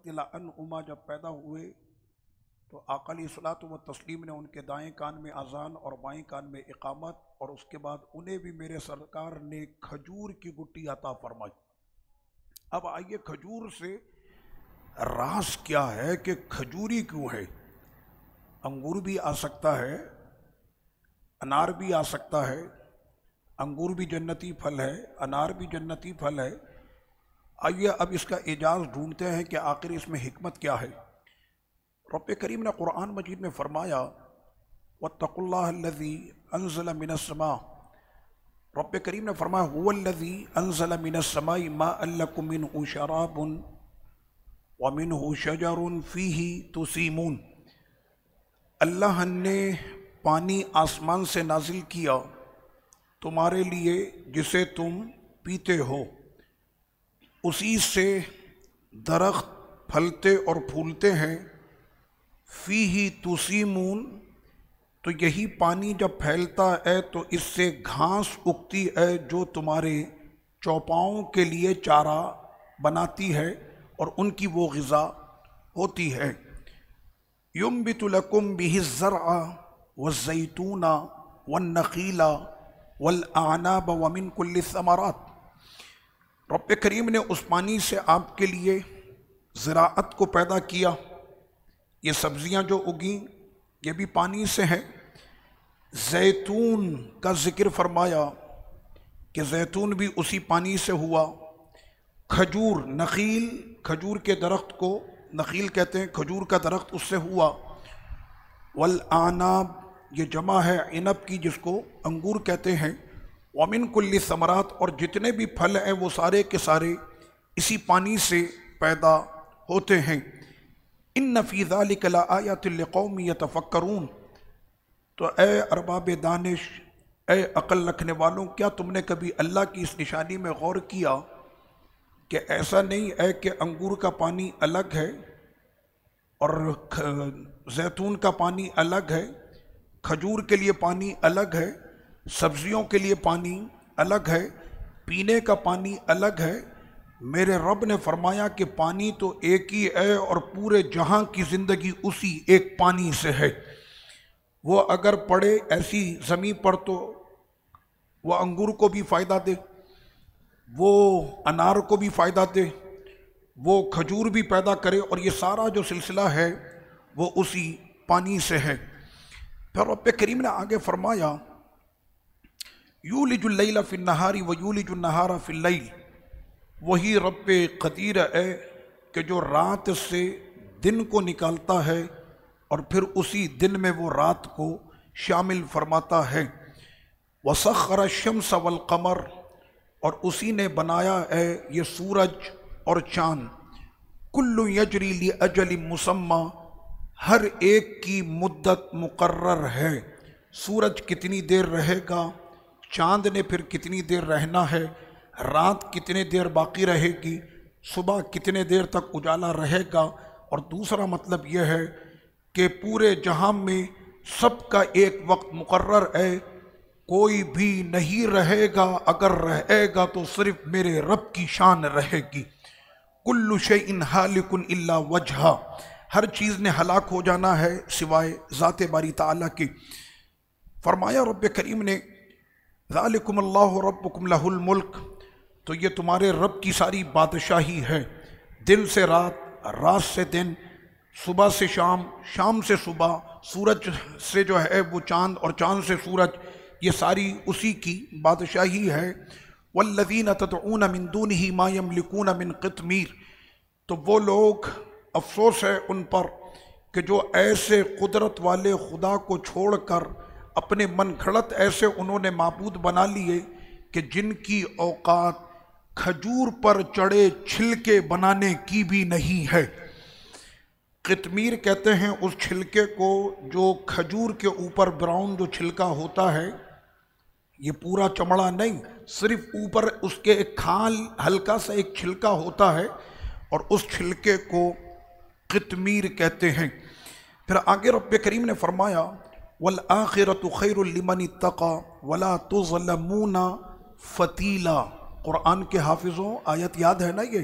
اما جب پیدا ہوئے تو آقا علیہ الصلوۃ والتسلیم نے ان کے دائیں کان میں اذان اور بائیں کان میں اقامت، اور اس کے بعد انہیں بھی میرے سرکار نے کھجور کی گٹی عطا فرمائی۔ اب آئیے کھجور سے راز کیا ہے کہ کھجوری کیوں ہے؟ انگور بھی آ سکتا ہے، انار بھی آ سکتا ہے، انگور بھی جنتی پھل ہے، انار بھی جنتی پھل ہے۔ آئیے اب اس کا اعجاز ڈھونڈتے ہیں کہ آخر اس میں حکمت کیا ہے۔ رب کریم نے قرآن مجید میں فرمایا واتقوا اللہ الذی انزل من السماء، رب کریم نے فرمایا هو الذی انزل من السماء ماء لکم منہ شراب ومنہ شجر فیہ تسیمون، اللہ نے پانی آسمان سے نازل کیا تمہارے لیے جسے تم پیتے ہو، اسی سے درخت پھلتے اور پھولتے ہیں، فیہ تسیمون، تو یہی پانی جب پھیلتا ہے تو اس سے گھاس اگتی ہے جو تمہارے چوپاؤں کے لیے چارہ بناتی ہے اور ان کی وہ غذا ہوتی ہے۔ ينبت لكم به الزرع والزيتون والنخيل والأعناب ومن كل الثمرات، رب کریم نے اس پانی سے آپ کے لیے زراعت کو پیدا کیا، یہ سبزیاں جو اگیں یہ بھی پانی سے ہیں۔ زیتون کا ذکر فرمایا کہ زیتون بھی اسی پانی سے ہوا۔ کھجور، نخیل، کھجور کے درخت کو نخیل کہتے ہیں، کھجور کا درخت اس سے ہوا۔ والاعناب، یہ جمع ہے عنب کی جس کو انگور کہتے ہیں۔ ومن کل ثمرات، اور جتنے بھی پھل ہیں وہ سارے کے سارے اسی پانی سے پیدا ہوتے ہیں۔ ان فی ذلک لآیات لقوم یتفکرون، تو اے ارباب دانش، اے عقل رکھنے والوں، کیا تم نے کبھی اللہ کی اس نشانی میں غور کیا کہ ایسا نہیں ہے کہ انگور کا پانی الگ ہے اور زیتون کا پانی الگ ہے، کھجور کے لیے پانی الگ ہے، سبزیوں کے لیے پانی الگ ہے، پینے کا پانی الگ ہے۔ میرے رب نے فرمایا کہ پانی تو ایک ہی ہے اور پورے جہاں کی زندگی اسی ایک پانی سے ہے۔ وہ اگر پڑے ایسی زمین پر تو وہ انگور کو بھی فائدہ دے، وہ انار کو بھی فائدہ دے، وہ کھجور بھی پیدا کرے، اور یہ سارا جو سلسلہ ہے وہ اسی پانی سے ہے۔ پھر رب کریم نے آگے فرمایا یولج اللیل فی النہار ویولج النہار فی اللیل، وہی رب قدیر ہے کہ جو رات سے دن کو نکالتا ہے اور پھر اسی دن میں وہ رات کو شامل فرماتا ہے۔ وسخر الشمس والقمر، اور اسی نے بنایا ہے یہ سورج اور چاند، کل یجری لاجل مسمی، ہر ایک کی مدت مقرر ہے۔ سورج کتنی دیر رہے گا، چاند نے پھر کتنی دیر رہنا ہے، رات کتنے دیر باقی رہے گی، صبح کتنے دیر تک اجالا رہے گا، اور دوسرا مطلب یہ ہے کہ پورے جہاں میں سب کا ایک وقت مقرر ہے، کوئی بھی نہیں رہے گا، اگر رہے گا تو صرف میرے رب کی شان رہے گی۔ کل شیء ہالک الا وجہہ، ہر چیز نے ہلاک ہو جانا ہے سوائے ذات باری تعالیٰ کی۔ فرمایا رب کریم نے ذالکم اللہ ربکم لہ الملک، تو یہ تمہارے رب کی ساری بادشاہی ہے، دن سے رات، رات سے دن، صبح سے شام، شام سے صبح، سورج سے جو ہے وہ چاند اور چاند سے سورج، یہ ساری اسی کی بادشاہی ہے۔ والذین تدعون من دونہ ما یملکون من قطمیر، تو وہ لوگ، افسوس ہے ان پر کہ جو ایسے قدرت والے خدا کو چھوڑ کر اپنے من گھڑت ایسے انہوں نے معبود بنا لیے کہ جن کی اوقات کھجور پر چڑھے چھلکے بنانے کی بھی نہیں ہے۔ قطمیر کہتے ہیں اس چھلکے کو جو کھجور کے اوپر براؤن جو چھلکا ہوتا ہے، یہ پورا چمڑا نہیں، صرف اوپر اس کے ایک کھال ہلکا سا ایک چھلکا ہوتا ہے، اور اس چھلکے کو قطمیر کہتے ہیں۔ پھر آگے رب کریم نے فرمایا والآخرۃ خیر لمن اتقى ولا تظلمون فتیلا، قرآن کے حافظوں آیت یاد ہے نا یہ،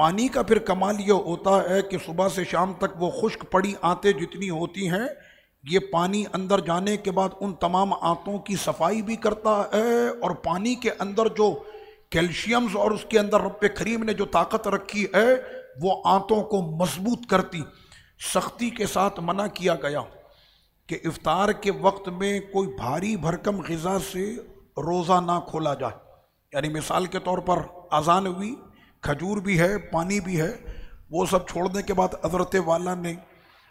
پانی کا پھر کمال یہ ہوتا ہے کہ صبح سے شام تک وہ خشک پڑی آنتیں جتنی ہوتی ہیں، یہ پانی اندر جانے کے بعد ان تمام آنتوں کی صفائی بھی کرتا ہے، اور پانی کے اندر جو کیلشیمز اور اس کے اندر رب کریم نے جو طاقت رکھی ہے وہ آنتوں کو مضبوط کرتی۔ سختی کے ساتھ منع کیا گیا کہ افطار کے وقت میں کوئی بھاری بھرکم غذا سے روزہ نہ کھولا جائے، یعنی مثال کے طور پر اذان ہوئی، کھجور بھی ہے، پانی بھی ہے، وہ سب چھوڑنے کے بعد حضرت والا نے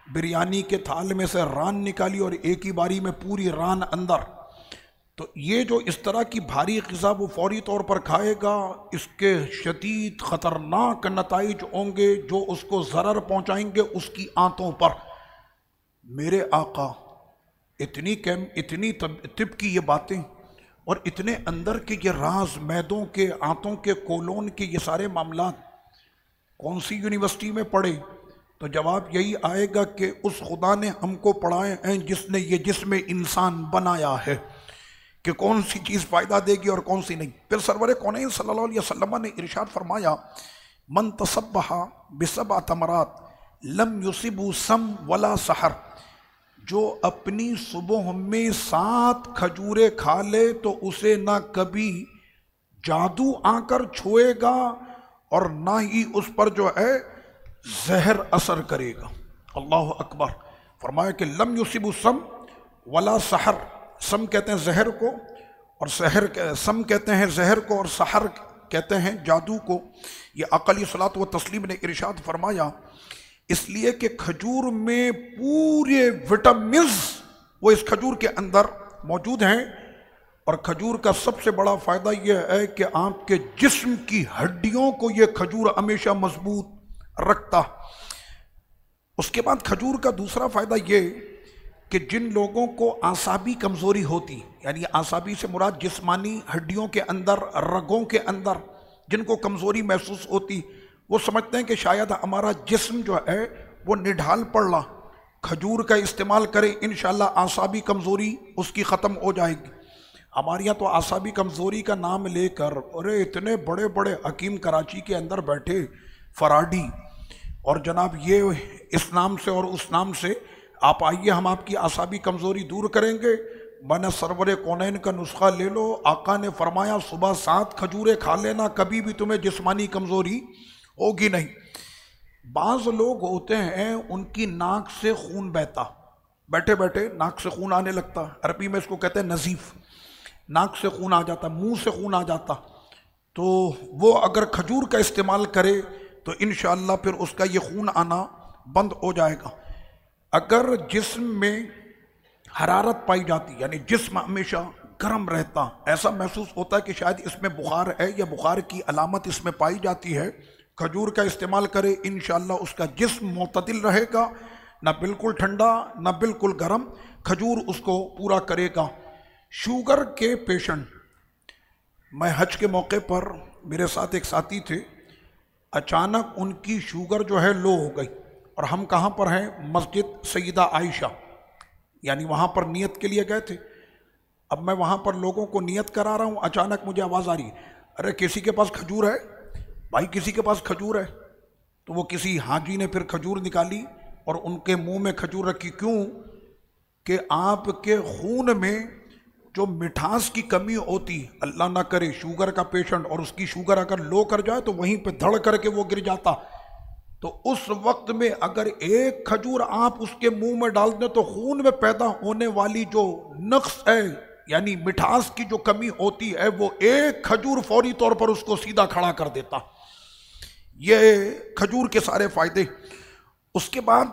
بریانی کے تھال میں سے ران نکالی اور ایک ہی باری میں پوری ران اندر، تو یہ جو اس طرح کی بھاری غذا وہ فوری طور پر کھائے گا، اس کے شدید خطرناک نتائج ہوں گے جو اس کو ضرر پہنچائیں گے اس کی آنتوں پر۔ میرے آقا اتنی طب کی یہ باتیں اور اتنے اندر کے یہ راز، معدوں کے، آنتوں کے، کولون کے، یہ سارے معاملات کون سی یونیورسٹی میں پڑھے؟ تو جواب یہی آئے گا کہ اس خدا نے ہم کو پڑھائے ہیں جس نے یہ جسم انسان بنایا ہے کہ کون سی چیز فائدہ دے گی اور کون سی نہیں۔ پھر سرور کونین صلی اللہ علیہ وسلم نے ارشاد فرمایا، من تصبح بسبع تمرات لم یصبہ سم ولا سحر، جو اپنی صبح میں 7 کھجوریں کھا لے تو اسے نہ کبھی جادو آ کر چھوئے گا اور نہ ہی اس پر جو ہے زہر اثر کرے گا۔ اللہ اکبر۔ فرمایا کہ لم یصب سم ولا سحر، سم کہتے ہیں زہر کو، اور سم کہتے ہیں زہر کو، اور سحر کہتے ہیں جادو کو۔ یہ آقا علیہ الصلوۃ والتسلیم نے ارشاد فرمایا اس لیے کہ کھجور میں پورے وٹامنز وہ اس کھجور کے اندر موجود ہیں، اور کھجور کا سب سے بڑا فائدہ یہ ہے کہ آپ کے جسم کی ہڈیوں کو یہ کھجور ہمیشہ مضبوط رکھتا۔ اس کے بعد کھجور کا دوسرا فائدہ یہ کہ جن لوگوں کو اعصابی کمزوری ہوتی، یعنی اعصابی سے مراد جسمانی ہڈیوں کے اندر، رگوں کے اندر جن کو کمزوری محسوس ہوتی، وہ سمجھتے ہیں کہ شاید ہمارا جسم جو ہے وہ نڈھال پڑ رہا، کھجور کا استعمال کریں انشاءاللہ اعصابی کمزوری اس کی ختم ہو جائے گی۔ ہمارے یہاں تو اعصابی کمزوری کا نام لے کر ارے اتنے بڑے بڑے حکیم کراچی کے اندر بیٹھے، فراڈی، اور جناب یہ اس نام سے اور اس نام سے، آپ آئیے ہم آپ کی اعصابی کمزوری دور کریں گے۔ میں نے سرور کونین کا نسخہ لے لو، آقا نے فرمایا صبح 7 کھجوریں کھا لینا، کبھی بھی تمہیں جسمانی کمزوری ہوگی نہیں۔ بعض لوگ ہوتے ہیں ان کی ناک سے خون بہتا، بیٹھے بیٹھے ناک سے خون آنے لگتا، عربی میں اس کو کہتے ہیں نزیف، ناک سے خون آ جاتا، منہ سے خون آ جاتا، تو وہ اگر کھجور کا استعمال کرے تو انشاءاللہ پھر اس کا یہ خون آنا بند ہو جائے گا۔ اگر جسم میں حرارت پائی جاتی، یعنی جسم ہمیشہ گرم رہتا، ایسا محسوس ہوتا ہے کہ شاید اس میں بخار ہے یا بخار کی علامت اس میں پائی جاتی ہے، کھجور کا استعمال کرے انشاءاللہ اس کا جسم معتدل رہے گا، نہ بالکل ٹھنڈا نہ بالکل گرم، کھجور اس کو پورا کرے گا۔ شوگر کے پیشنٹ، میں حج کے موقع پر میرے ساتھ ایک ساتھی تھے، اچانک ان کی شوگر جو ہے لو ہو گئی، اور ہم کہاں پر ہیں؟ مسجد سیدہ عائشہ، یعنی وہاں پر نیت کے لیے گئے تھے۔ اب میں وہاں پر لوگوں کو نیت کرا رہا ہوں، اچانک مجھے آواز آ رہی ہے، ارے کسی کے پاس کھجور ہے بھائی، کسی کے پاس کھجور ہے؟ تو وہ کسی حاجی نے پھر کھجور نکالی اور ان کے منہ میں کھجور رکھی۔ کیوں؟ کہ آپ کے خون میں جو مٹھاس کی کمی ہوتی، اللہ نہ کرے شوگر کا پیشنٹ اور اس کی شوگر اگر لو کر جائے تو وہیں پہ دھڑ کر کے وہ گر جاتا، تو اس وقت میں اگر ایک کھجور آپ اس کے منہ میں ڈال دیں تو خون میں پیدا ہونے والی جو نقص ہے، یعنی مٹھاس کی جو کمی ہوتی ہے، وہ ایک کھجور فوری طور پر اس کو سیدھا کھڑا کر دیتا۔ یہ کھجور کے سارے فائدے۔ اس کے بعد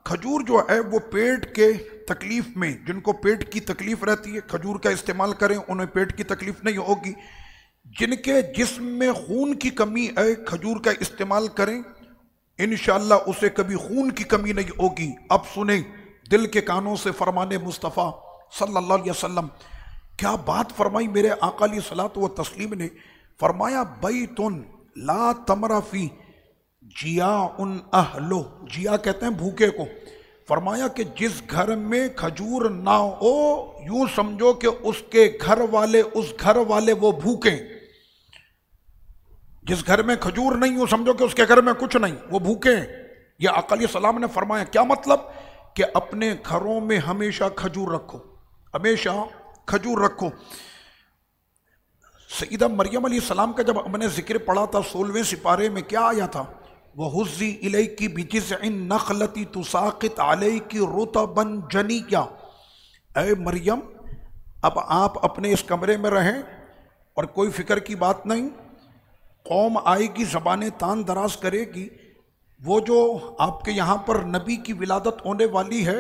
کھجور جو ہے وہ پیٹ کے تکلیف میں، جن کو پیٹ کی تکلیف رہتی ہے کھجور کا استعمال کریں، انہیں پیٹ کی تکلیف نہیں ہوگی۔ جن کے جسم میں خون کی کمی ہے کھجور کا استعمال کریں، انشاءاللہ اسے کبھی خون کی کمی نہیں ہوگی۔ اب سنیں دل کے کانوں سے فرمان مصطفیٰ صلی اللہ علیہ وسلم، کیا بات فرمائی میرے آقا علیہ الصلوۃ والتسلیم نے، فرمایا بیتن لا تمر فی جیاء اہلو، جیاء کہتے ہیں بھوکے کو، فرمایا کہ جس گھر میں کھجور نہ ہو یوں سمجھو کہ اس کے گھر والے وہ بھوکے، جس گھر میں کھجور نہیں ہو سمجھو کہ اس کے گھر میں کچھ نہیں، وہ بھوکے ہیں۔ یہ آقا علیہ السلام نے فرمایا، کیا مطلب؟ کہ اپنے گھروں میں ہمیشہ کھجور رکھو، ہمیشہ کھجور رکھو۔ سیدہ مریم علیہ السلام کا جب ہم نے ذکر پڑھا تھا 16ویں سپارے میں، کیا آیا تھا؟ وَهُزِّي إِلَيْكِ بِجِذْعِ النَّخْلَةِ تُسَاقِطْ عَلَيْكِ رُطَبًا جَنِيًّا۔ اے مریم، اب آپ اپنے اس کمرے میں رہیں اور کوئی فکر کی بات نہیں، قوم آئے گی، زبانیں تان دراز کرے گی، وہ جو آپ کے یہاں پر نبی کی ولادت ہونے والی ہے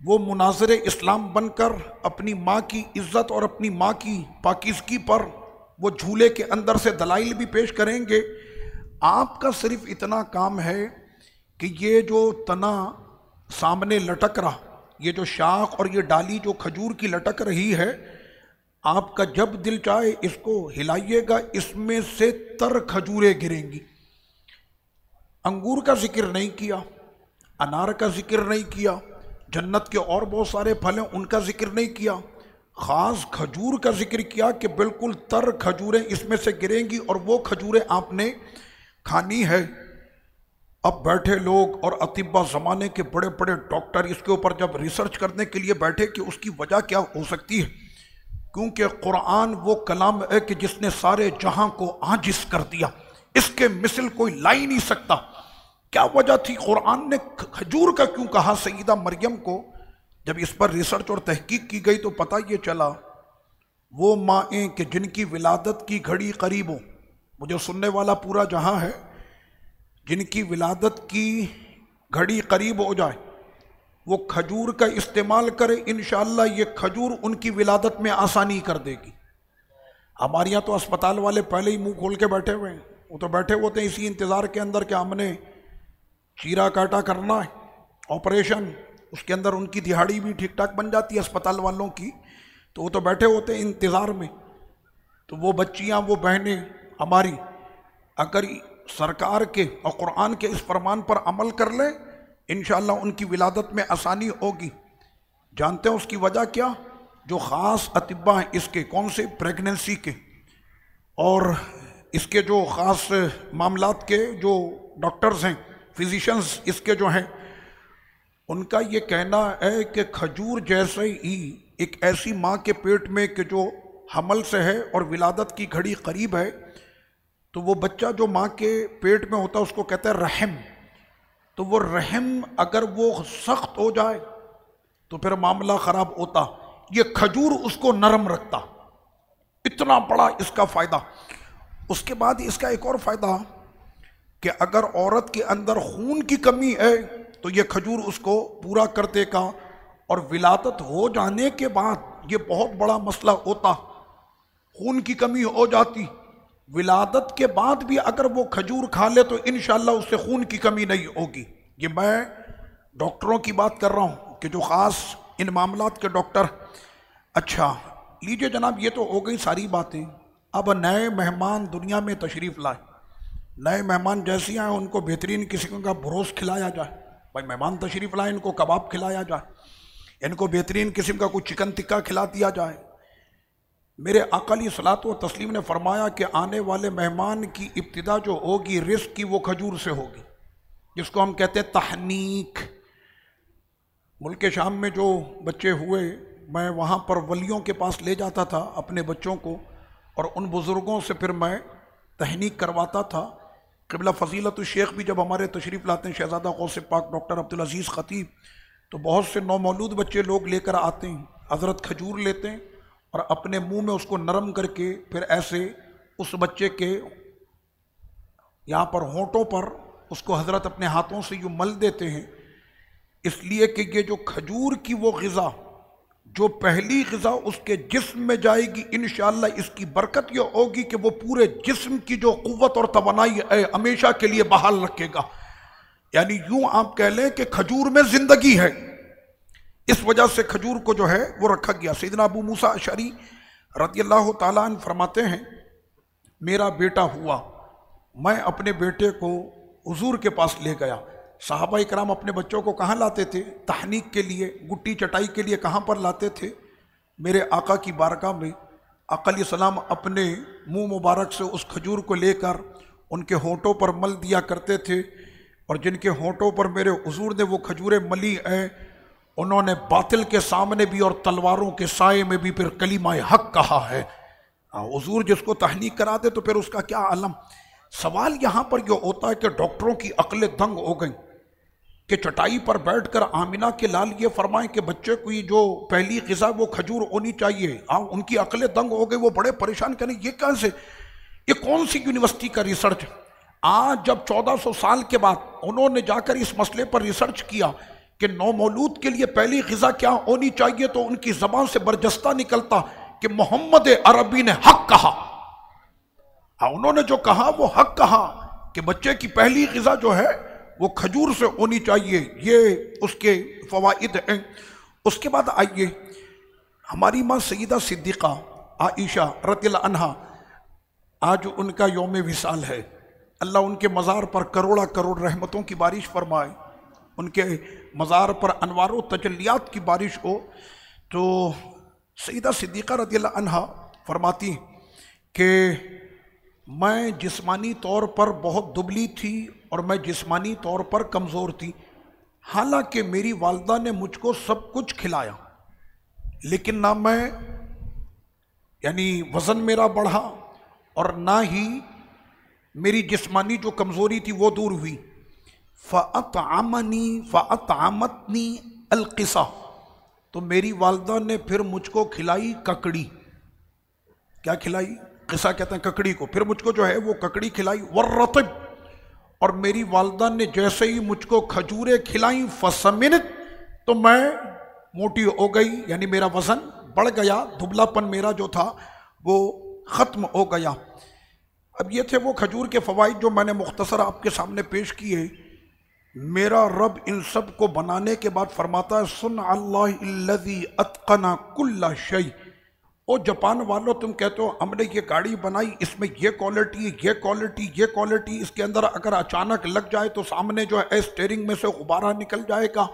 وہ مناظر اسلام بن کر اپنی ماں کی عزت اور اپنی ماں کی پاکیزگی پر وہ جھولے کے اندر سے دلائل بھی پیش کریں گے۔ آپ کا صرف اتنا کام ہے کہ یہ جو تنا سامنے لٹک رہا، یہ جو شاخ اور یہ ڈالی جو کھجور کی لٹک رہی ہے، آپ کا جب دل چاہے اس کو ہلائیے گا، اس میں سے تر کھجوریں گریں گی۔ انگور کا ذکر نہیں کیا، انار کا ذکر نہیں کیا، جنت کے اور بہت سارے پھل ہیں ان کا ذکر نہیں کیا، خاص کھجور کا ذکر کیا کہ بالکل تر کھجوریں اس میں سے گریں گی اور وہ کھجوریں آپ نے کھانی ہے۔ اب بیٹھے لوگ اور اطباء زمانے کے بڑے بڑے ڈاکٹر اس کے اوپر جب ریسرچ کرنے کے لیے بیٹھے کہ اس کی وجہ کیا ہو سکتی ہے، کیونکہ قرآن وہ کلام ہے کہ جس نے سارے جہاں کو عاجز کر دیا، اس کے مثل کوئی لا ہی نہیں سکتا۔ کیا وجہ تھی؟ قرآن نے کھجور کا کیوں کہا سیدہ مریم کو؟ جب اس پر ریسرچ اور تحقیق کی گئی تو پتہ یہ چلا، وہ مائیں کہ جن کی ولادت کی گھڑی قریب ہو، مجھے سننے والا پورا جہاں ہے، جن کی ولادت کی گھڑی قریب ہو جائے وہ کھجور کا استعمال کرے، انشاءاللہ یہ کھجور ان کی ولادت میں آسانی کر دے گی۔ ہمارے یہاں تو اسپتال والے پہلے ہی منہ کھول کے بیٹھے ہوئے ہیں، وہ تو بیٹھے ہوتے ہیں اسی انتظار کے اندر کہ ہم نے چیرا کاٹا کرنا ہے، آپریشن، اس کے اندر ان کی دہاڑی بھی ٹھیک ٹھاک بن جاتی ہے اسپتال والوں کی، تو وہ تو بیٹھے ہوتے ہیں انتظار میں۔ تو وہ بچیاں، وہ بہنیں ہماری اگر سرکار کے اور قرآن کے اس فرمان پر عمل کر لیں، انشاءاللہ ان کی ولادت میں آسانی ہوگی۔ جانتے ہیں اس کی وجہ کیا؟ جو خاص اطباء ہیں اس کے، کون سے؟ پریگننسی کے اور اس کے جو خاص معاملات کے جو ڈاکٹرز ہیں، فزیشنز اس کے جو ہیں، ان کا یہ کہنا ہے کہ کھجور جیسے ہی ایک ایسی ماں کے پیٹ میں کہ جو حمل سے ہے اور ولادت کی گھڑی قریب ہے، تو وہ بچہ جو ماں کے پیٹ میں ہوتا ہے اس کو کہتے ہیں رحم، تو وہ رحم اگر وہ سخت ہو جائے تو پھر معاملہ خراب ہوتا، یہ کھجور اس کو نرم رکھتا۔ اتنا بڑا اس کا فائدہ۔ اس کے بعد اس کا ایک اور فائدہ کہ اگر عورت کے اندر خون کی کمی ہے تو یہ کھجور اس کو پورا کر دے گا، اور ولادت ہو جانے کے بعد یہ بہت بڑا مسئلہ ہوتا، خون کی کمی ہو جاتی، ولادت کے بعد بھی اگر وہ کھجور کھا لے تو انشاءاللہ اس سے خون کی کمی نہیں ہوگی۔ یہ میں ڈاکٹروں کی بات کر رہا ہوں کہ جو خاص ان معاملات کے ڈاکٹر۔ اچھا لیجئے جناب، یہ تو ہو گئی ساری باتیں۔ اب نئے مہمان دنیا میں تشریف لائے، نئے مہمان جیسے آئیں ان کو بہترین قسم کا بروس کھلایا جائے۔ بھائی مہمان تشریف لائیں، ان کو کباب کھلایا جائے، ان کو بہترین قسم کا کوئی چکن ٹکا کھلا دیا جائے۔ میرے آقا علیہ الصلوۃ والتسلیم نے فرمایا کہ آنے والے مہمان کی ابتدا جو ہوگی رزق کی، وہ کھجور سے ہوگی، جس کو ہم کہتے ہیں تحنیک۔ ملک شام میں جو بچے ہوئے، میں وہاں پر ولیوں کے پاس لے جاتا تھا اپنے بچوں کو، اور ان بزرگوں سے پھر میں تحنیک کرواتا تھا۔ قبلہ فضیلت الشیخ بھی جب ہمارے تشریف لاتے ہیں، شہزادہ غوث پاک ڈاکٹر عبدالعزیز خطیب، تو بہت سے نومولود بچے لوگ لے کر آتے ہیں، حضرت کھجور لیتے ہیں اور اپنے منہ میں اس کو نرم کر کے پھر ایسے اس بچے کے یہاں پر ہونٹوں پر اس کو حضرت اپنے ہاتھوں سے یوں مل دیتے ہیں، اس لیے کہ یہ جو کھجور کی وہ غذا، جو پہلی غذا اس کے جسم میں جائے گی، انشاءاللہ اس کی برکت یہ ہوگی کہ وہ پورے جسم کی جو قوت اور توانائی ہے ہمیشہ کے لیے بحال رکھے گا۔ یعنی یوں آپ کہہ لیں کہ کھجور میں زندگی ہے، اس وجہ سے کھجور کو جو ہے وہ رکھا گیا۔ سیدنا ابو موسیٰ اشعری رضی اللہ تعالیٰ عنہ فرماتے ہیں، میرا بیٹا ہوا، میں اپنے بیٹے کو حضور کے پاس لے گیا۔ صحابہ اکرام اپنے بچوں کو کہاں لاتے تھے؟ تحنیک کے لیے، گٹی چٹائی کے لیے کہاں پر لاتے تھے؟ میرے آقا کی بارگاہ میں۔ آقا علیہ السلام اپنے منہ مبارک سے اس کھجور کو لے کر ان کے ہونٹوں پر مل دیا کرتے تھے، اور جن کے ہونٹوں پر میرے حضور نے وہ کھجوریں ملی ہیں انہوں نے باطل کے سامنے بھی اور تلواروں کے سائے میں بھی پھر کلمہ حق کہا ہے۔ حضور جس کو تحلیق کرا دے تو پھر اس کا کیا عالم۔ سوال یہاں پر یہ ہوتا ہے کہ ڈاکٹروں کی عقلیں دنگ ہو گئیں کہ چٹائی پر بیٹھ کر آمنہ کے لال یہ فرمائیں کہ بچے کو جو پہلی غذا وہ کھجور ہونی چاہیے، ان کی عقلیں دنگ ہو گئی، وہ بڑے پریشان کریں یہ کیسے، یہ کون سی یونیورسٹی کا ریسرچ۔ آج جب 1400 سال کے بعد انہوں نے جا کر اس مسئلے پر ریسرچ کیا کہ نومولود کے لیے پہلی غذا کیا ہونی چاہیے، تو ان کی زبان سے برجستہ نکلتا کہ محمد عربی نے حق کہا۔ انہوں نے جو کہا وہ حق کہا کہ بچے کی پہلی غذا جو ہے وہ کھجور سے ہونی چاہیے، یہ اس کے فوائد ہیں۔ اس کے بعد آئیے ہماری ماں سیدہ صدیقہ عائشہ رضی اللہ عنہا، آج ان کا یوم وصال ہے، اللہ ان کے مزار پر کروڑا کروڑ رحمتوں کی بارش فرمائے، ان کے مزار پر انوار و تجلیات کی بارش ہو۔ تو سیدہ صدیقہ رضی اللہ عنہا فرماتی کہ میں جسمانی طور پر بہت دبلی تھی اور میں جسمانی طور پر کمزور تھی، حالانکہ میری والدہ نے مجھ کو سب کچھ کھلایا، لیکن نہ میں یعنی وزن میرا بڑھا اور نہ ہی میری جسمانی جو کمزوری تھی وہ دور ہوئی۔ فَأَطْعَمَتْنِي الْقِصَةُ، تو میری والدہ نے پھر مجھ کو کھلائی ککڑی۔ کیا کھلائی؟ قصہ کہتے ہیں ککڑی کو، پھر مجھ کو جو ہے وہ ککڑی کھلائی۔ وَالرَّطِبُ، اور میری والدہ نے جیسے ہی مجھ کو کھجوریں کھلائیں فَسَمِنَتْ، تو میں موٹی ہو گئی، یعنی میرا وزن بڑھ گیا، دبلا پن میرا جو تھا وہ ختم ہو گیا۔ اب یہ تھے وہ کھجور کے فوائد جو میں نے مختصر آپ کے سامنے پیش کیے۔ میرا رب ان سب کو بنانے کے بعد فرماتا ہے صنع اللہ الذی اتقن کل شیء۔ او جاپان والو، تم کہتے ہو ہم نے یہ گاڑی بنائی، اس میں یہ کوالٹی، یہ کوالٹی، یہ کوالٹی، اس کے اندر اگر اچانک لگ جائے تو سامنے جو ہے اسٹیئرنگ میں سے غبارہ نکل جائے گا،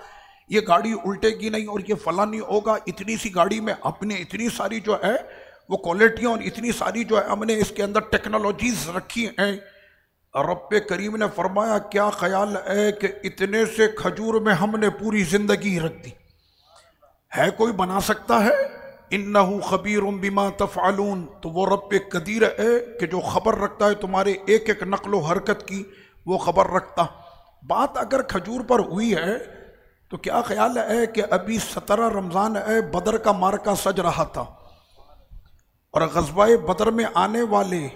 یہ گاڑی الٹے گی نہیں اور یہ فلاں نہیں ہوگا۔ اتنی سی گاڑی میں اپنے اتنی ساری جو ہے وہ کوالٹیاں اور اتنی ساری جو ہے ہم نے اس کے اندر ٹیکنالوجیز رکھی ہیں۔ رب کریم نے فرمایا کیا خیال ہے کہ اتنے سے کھجور میں ہم نے پوری زندگی رکھ دی، ہے کوئی بنا سکتا ہے؟ انہو خبیر بما تفعلون، تو وہ رب قدیر ہے کہ جو خبر رکھتا ہے تمہارے ایک ایک نقل و حرکت کی، وہ خبر رکھتا۔ بات اگر کھجور پر ہوئی ہے تو کیا خیال ہے کہ ابھی 17 رمضان ہے، بدر کا مارکا سج رہا تھا، اور غزوہ بدر میں آنے والے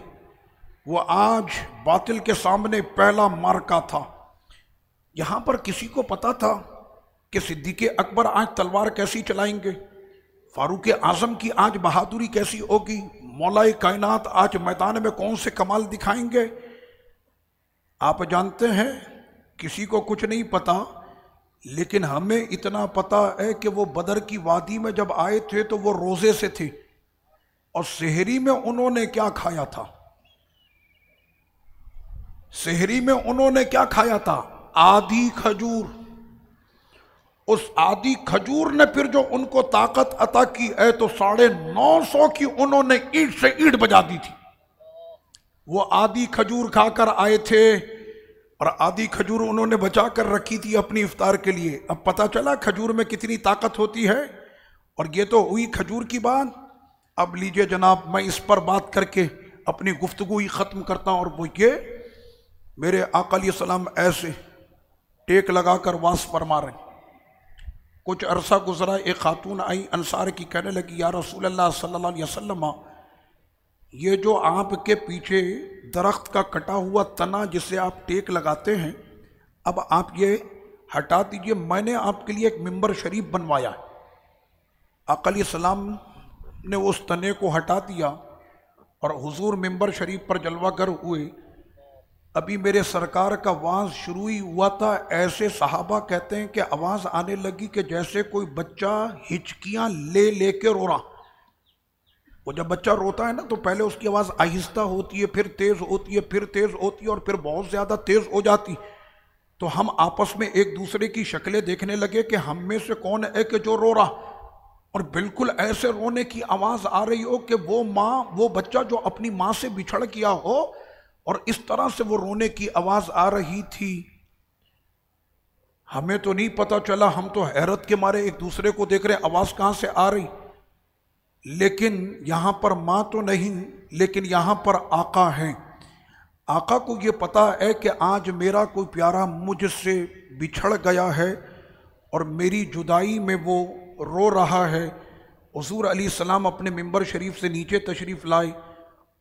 وہ آج باطل کے سامنے پہلا مارکا تھا۔ یہاں پر کسی کو پتا تھا کہ صدیق اکبر آج تلوار کیسی چلائیں گے، فاروق اعظم کی آج بہادری کیسی ہوگی، مولا کائنات آج میدان میں کون سے کمال دکھائیں گے؟ آپ جانتے ہیں کسی کو کچھ نہیں پتا، لیکن ہمیں اتنا پتا ہے کہ وہ بدر کی وادی میں جب آئے تھے تو وہ روزے سے تھے، اور سحری میں انہوں نے کیا کھایا تھا؟ سحری میں انہوں نے کیا کھایا تھا؟ آدھی کھجور۔ اس آدھی کھجور نے پھر جو ان کو طاقت عطا کی ہے تو 950 کی انہوں نے اینٹ سے اینٹ بجا دی تھی۔ وہ آدھی کھجور کھا کر آئے تھے اور آدھی کھجور انہوں نے بچا کر رکھی تھی اپنی افطار کے لیے۔ اب پتا چلا کھجور میں کتنی طاقت ہوتی ہے۔ اور یہ تو ہوئی کھجور کی بات۔ اب لیجئے جناب، میں اس پر بات کر کے اپنی گفتگو ہی ختم کرتا ہوں، اور وہ یہ میرے آقا علیہ السلام ایسے ٹیک لگا کر واس فرما رہے ہیں۔ کچھ عرصہ گزرا، ایک خاتون آئی انصار کی، کہنے لگی یا رسول اللہ صلی اللہ علیہ وسلم، یہ جو آپ کے پیچھے درخت کا کٹا ہوا تنا جسے آپ ٹیک لگاتے ہیں، اب آپ یہ ہٹا دیجئے، میں نے آپ کے لیے ایک ممبر شریف بنوایا ہے۔ آقا علیہ السلام نے اس تنے کو ہٹا دیا اور حضور ممبر شریف پر جلوہ گر ہوئے۔ ابھی میرے سرکار کا واز شروع ہی ہوا تھا، ایسے صحابہ کہتے ہیں کہ آواز آنے لگی کہ جیسے کوئی بچہ ہچکیاں لے لے کے رو رہا۔ وہ جب بچہ روتا ہے نا تو پہلے اس کی آواز آہستہ ہوتی ہے، پھر تیز ہوتی ہے، پھر تیز ہوتی ہے، اور پھر بہت زیادہ تیز ہو جاتی۔ تو ہم آپس میں ایک دوسرے کی شکلیں دیکھنے لگے کہ ہم میں سے کون ہے کہ جو رو رہا۔ اور بالکل ایسے رونے کی آواز آ رہی ہو کہ وہ ماں، وہ بچہ جو اپنی ماں سے بچھڑ گیا ہو، اور اس طرح سے وہ رونے کی آواز آ رہی تھی۔ ہمیں تو نہیں پتا چلا، ہم تو حیرت کے مارے ایک دوسرے کو دیکھ رہے ہیں آواز کہاں سے آ رہی، لیکن یہاں پر ماں تو نہیں، لیکن یہاں پر آقا ہیں۔ آقا کو یہ پتا ہے کہ آج میرا کوئی پیارا مجھ سے بچھڑ گیا ہے اور میری جدائی میں وہ رو رہا ہے۔ حضور علیہ السلام اپنے ممبر شریف سے نیچے تشریف لائے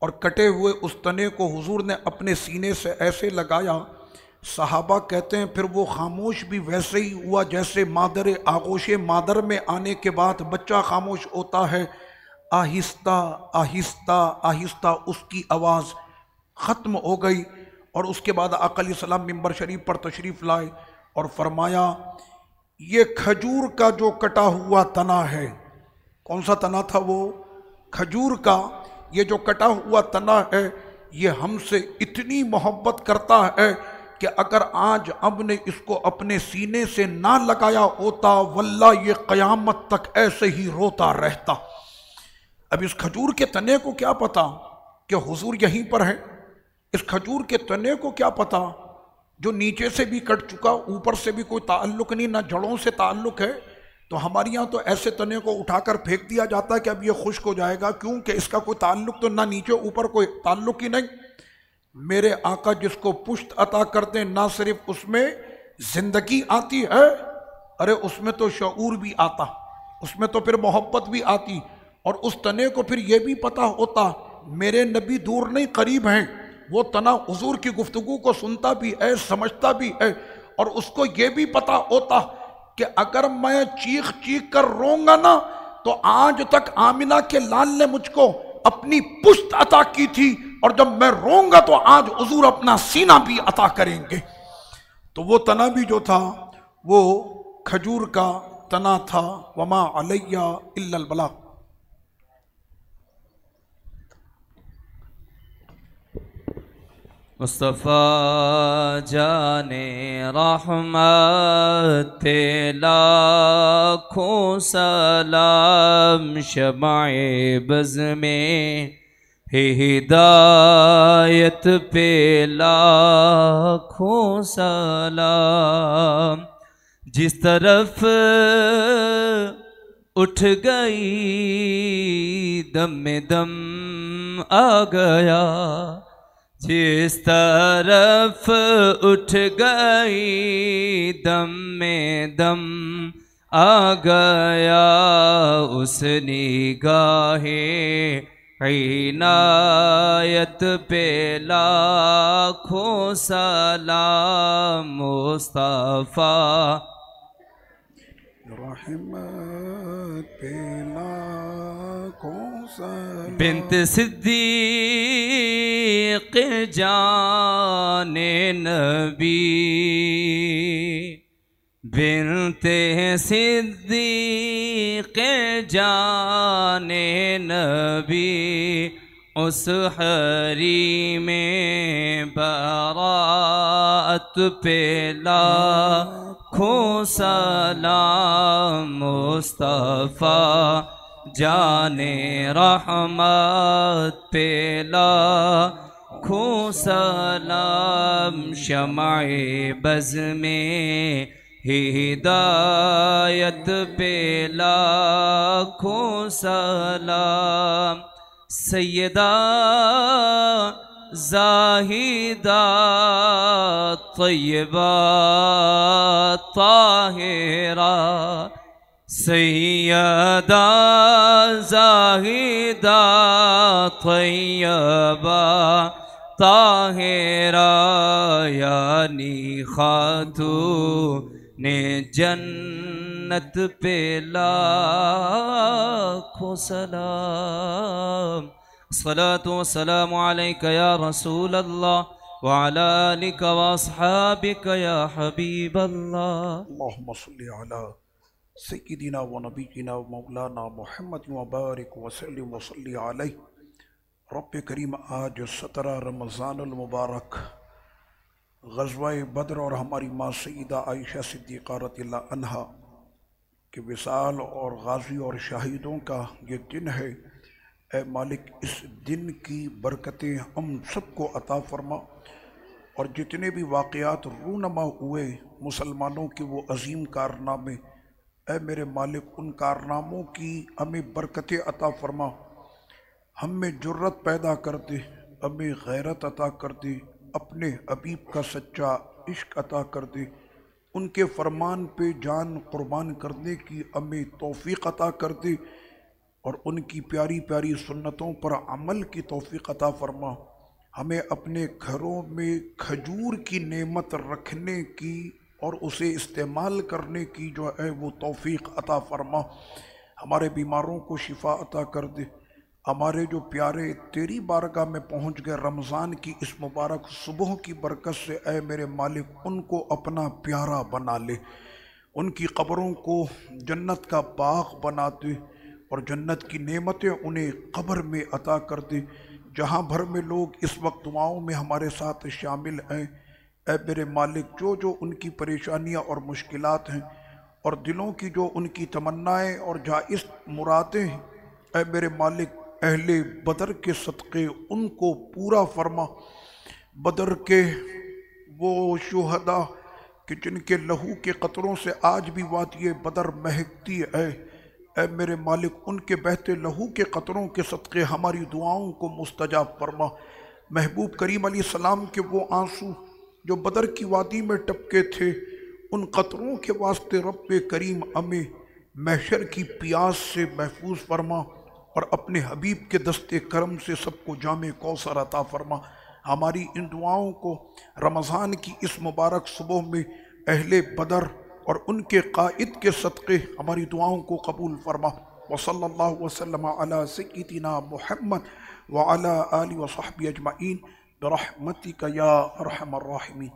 اور کٹے ہوئے اس تنے کو حضور نے اپنے سینے سے ایسے لگایا، صحابہ کہتے ہیں پھر وہ خاموش بھی ویسے ہی ہوا جیسے مادر آغوش مادر میں آنے کے بعد بچہ خاموش ہوتا ہے۔ آہستہ آہستہ آہستہ اس کی آواز ختم ہو گئی، اور اس کے بعد آقا علیہ السلام ممبر شریف پر تشریف لائے اور فرمایا یہ کھجور کا جو کٹا ہوا تنا ہے۔ کون سا تنا تھا وہ؟ کھجور کا۔ یہ جو کٹا ہوا تنا ہے یہ ہم سے اتنی محبت کرتا ہے کہ اگر آج اب نے اس کو اپنے سینے سے نہ لگایا ہوتا واللہ یہ قیامت تک ایسے ہی روتا رہتا۔ اب اس کھجور کے تنے کو کیا پتا کہ حضور یہیں پر ہے؟ اس کھجور کے تنے کو کیا پتا جو نیچے سے بھی کٹ چکا، اوپر سے بھی کوئی تعلق نہیں، نہ جڑوں سے تعلق ہے۔ تو ہمارے یہاں تو ایسے تنے کو اٹھا کر پھینک دیا جاتا ہے کہ اب یہ خشک ہو جائے گا، کیونکہ اس کا کوئی تعلق تو نہ نیچے اوپر کوئی تعلق ہی نہیں۔ میرے آقا جس کو پشت عطا کرتے ہیں، نہ صرف اس میں زندگی آتی ہے، ارے اس میں تو شعور بھی آتا، اس میں تو پھر محبت بھی آتی، اور اس تنے کو پھر یہ بھی پتا ہوتا میرے نبی دور نہیں قریب ہیں۔ وہ تنا حضور کی گفتگو کو سنتا بھی ہے، سمجھتا بھی ہے، اور اس کو یہ بھی پتا ہوتا کہ اگر میں چیخ چیخ کر روں گا نا تو آج تک آمنہ کے لال نے مجھ کو اپنی پشت عطا کی تھی، اور جب میں روں گا تو آج حضور اپنا سینہ بھی عطا کریں گے۔ تو وہ تنا بھی جو تھا وہ کھجور کا تنا تھا۔ وما علیہ الا البلاغ۔ مصطفیٰ جانے رحمت پہ لاکھوں سلام، شمع بز میں ہدایت پہ لاکھوں سلام۔ جس طرف اٹھ گئی دم میں دم آ گیا، جس طرف اٹھ گئی دم میں دم آ گیا، اس نگاہ عنایت پہ لاکھوں سلام۔ مصطفیٰ رحمت پہ لاکھوں سلام۔ بنت صدیق جان نبی، بنت صدیق جان نبی، اس حریم برات پہ لاکھوں سلام۔ مصطفیٰ جان رحمت پہ لاکھوں سلام، شمع بز میں ہدایت پہ لاکھوں سلام۔ سیدہ زاہدہ طیبہ طاہرہ، سیدہ زاہدہ طیبہ طاہرہ، یعنی خاتون جنت پہ لاکھوں سلام۔ الصلاة والسلام علیک یا رسول اللہ وعلی آلک واصحابک یا حبیب اللہ۔ اللہم صلی علی سیدنا و نبینا و مولانا محمد وبارک وسلم وصلی علیہ۔ رب کریم آج 17 رمضان المبارک غزوہ بدر اور ہماری ماں سیدہ عائشہ صدیقہ رضی اللہ عنہا کہ وصال اور غازی اور شہیدوں کا یہ دن ہے، اے مالک اس دن کی برکتیں ہم سب کو عطا فرما، اور جتنے بھی واقعات رونما ہوئے مسلمانوں کے وہ عظیم کارنامے، اے میرے مالک ان کارناموں کی ہمیں برکتیں عطا فرما، ہم میں جرت پیدا کر دے، ہمیں غیرت عطا کر دے، اپنے حبیب کا سچا عشق عطا کر دے، ان کے فرمان پہ جان قربان کرنے کی ہمیں توفیق عطا کر دے، اور ان کی پیاری پیاری سنتوں پر عمل کی توفیق عطا فرما، ہمیں اپنے گھروں میں کھجور کی نعمت رکھنے کی اور اسے استعمال کرنے کی جو ہے وہ توفیق عطا فرما، ہمارے بیماروں کو شفا عطا کر دے، ہمارے جو پیارے تیری بارگاہ میں پہنچ گئے رمضان کی اس مبارک صبح کی برکت سے، اے میرے مالک ان کو اپنا پیارا بنا لے، ان کی قبروں کو جنت کا باغ بنا دے، اور جنت کی نعمتیں انہیں قبر میں عطا کر دے۔ جہاں بھر میں لوگ اس وقت دعاؤں میں ہمارے ساتھ شامل ہیں، اے میرے مالک جو ان کی پریشانیاں اور مشکلات ہیں اور دلوں کی جو ان کی تمنائیں اور جائز مرادیں ہیں، اے میرے مالک اہل بدر کے صدقے ان کو پورا فرما، بدر کے وہ شہداء کہ جن کے لہو کے قطروں سے آج بھی وادی بدر مہکتی ہے، اے میرے مالک ان کے بہتے لہو کے قطروں کے صدقے ہماری دعاؤں کو مستجاب فرما، محبوب کریم علیہ السلام کے وہ آنسو جو بدر کی وادی میں ٹپکے تھے، ان قطروں کے واسطے رب کریم ہمیں محشر کی پیاس سے محفوظ فرما، اور اپنے حبیب کے دست کرم سے سب کو جام کوثر عطا فرما۔ ہماری ان دعاؤں کو رمضان کی اس مبارک صبح میں اہل بدر اور ان کے قائد کے صدقے ہماری دعاؤں کو قبول فرما۔ وصلی اللہ وسلم علی سیدنا محمد وعلی آلہ وصحبہ اجمعین برحمتک یا ارحم الراحمین۔